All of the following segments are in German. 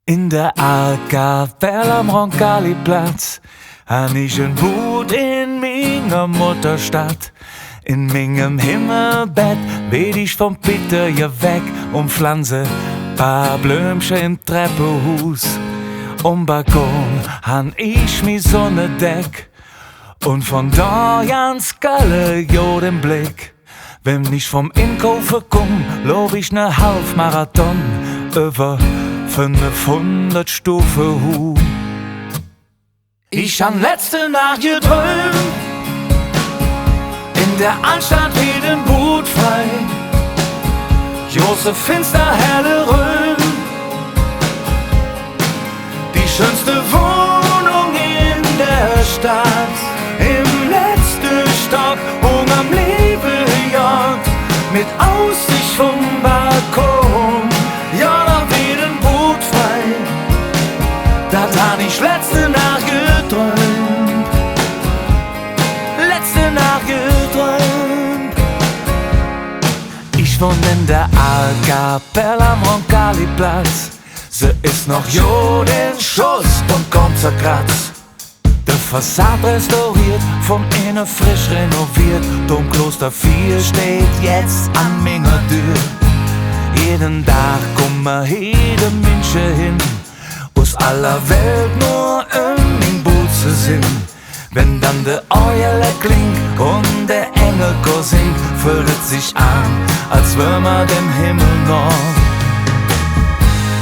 In der Alkapelle am Roncalli-Platz han ich ein Boot in meiner Mutterstadt. In mingem Himmelbett weet ich vom Peter ja weg und pflanze paar Blümchen im Treppenhus. Balkon han ich mi Sonnedeck und von da ans Galle jo den Blick. Wenn ich vom Inkaufen komm, lob ich ne Halbmarathon über 500 Stufen hu. Ich han letzte Nacht geträumt, in der Altstadt wie den Boot frei. Große finster helle Röhm, die schönste Wohnung in der Stadt. Im letzten Stock und am Lebejahr mit Aussicht vom Balkon. Ja, da wie den Boot frei, das han ich letzte Nacht geträumt. Letzte Nacht geträumt. Ich wohn in der Alkapelle am Roncalli-Platz. Sie ist noch den Schuss und kommt zerkratzt. Der Fassad restauriert, von innen frisch renoviert. Domkloster 4 steht jetzt an meiner Tür. Jeden Tag kommen jede Menschen hin, aus aller Welt nur in Boot zu sind. Wenn dann der Eule klingt und der Engelchor singt, fühlt es sich an, als wär man dem Himmel noch.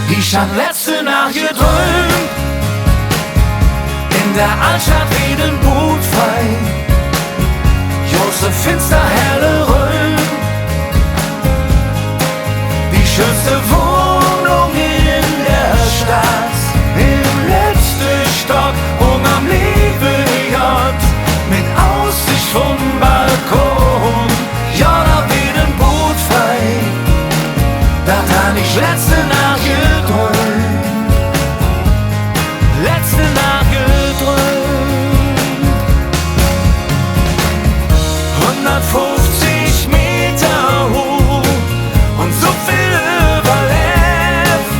Ich han letzte Nacht geträumt, in der Altstadt wie den Boot frei. Große finster helle Röhm, die schönste Wohnung in der Stadt. Im letzten Stock und am Lebejahr mit Aussicht vom Balkon. Ja, da wie den Boot frei, das han ich letzte Nacht geträumt. Letzte Nacht geträumt. 150 Meter hoch und so viel überlebt.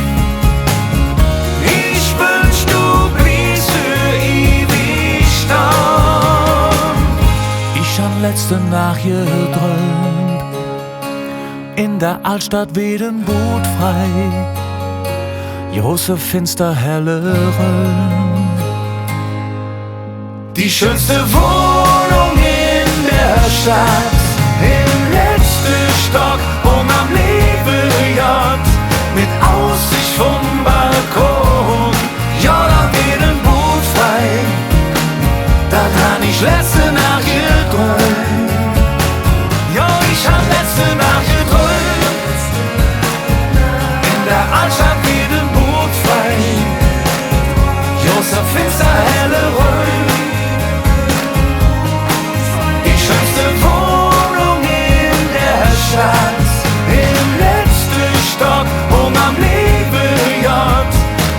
Ich wünsch, du bliebst für ewig stehen. Ich han letzte Nacht geträumt, in der Altstadt wie den Boot frei. Große finster helle Röhm, die schönste Wohnung in der Stadt. Im letzten Stock und am Lebejahr mit Aussicht vom Balkon. Ja, da wie den Boot frei, das han ich letzte Nacht geträumt. Ja, ich han letzte Nacht geträumt, in der Altstadt wie den Boot frei. Große finster helle Röhm, die schönste Wohnung in der Stadt. Im letzten Stock und am Lebejahr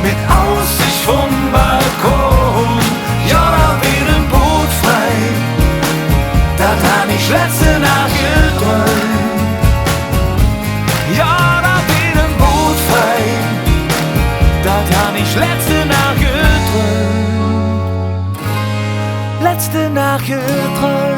mit Aussicht vom Balkon. Ja, da wie den Boot frei, das han ich letzte Nacht geträumt. Ja, da wie den Boot frei, das han ich letzte Nacht geträumt. Letzte Nacht geträumt.